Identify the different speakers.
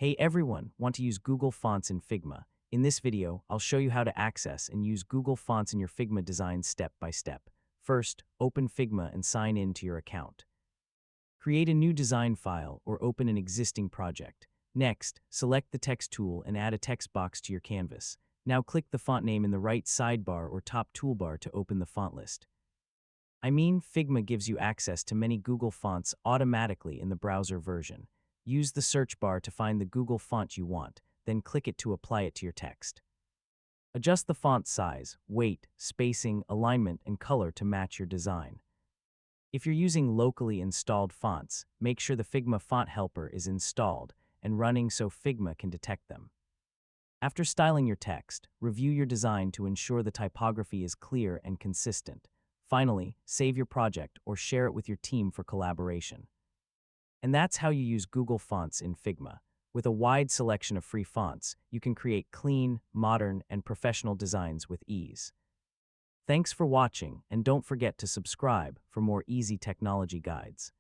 Speaker 1: Hey everyone, want to use Google Fonts in Figma? In this video, I'll show you how to access and use Google Fonts in your Figma design step by step. First, open Figma and sign in to your account. Create a new design file or open an existing project. Next, select the text tool and add a text box to your canvas. Now click the font name in the right sidebar or top toolbar to open the font list. Figma gives you access to many Google fonts automatically in the browser version. Use the search bar to find the Google font you want, then click it to apply it to your text. Adjust the font size, weight, spacing, alignment, and color to match your design. If you're using locally installed fonts, make sure the Figma font helper is installed and running so Figma can detect them. After styling your text, review your design to ensure the typography is clear and consistent. Finally, save your project or share it with your team for collaboration. And that's how you use Google Fonts in Figma. With a wide selection of free fonts, you can create clean, modern, and professional designs with ease. Thanks for watching, and don't forget to subscribe for more easy technology guides.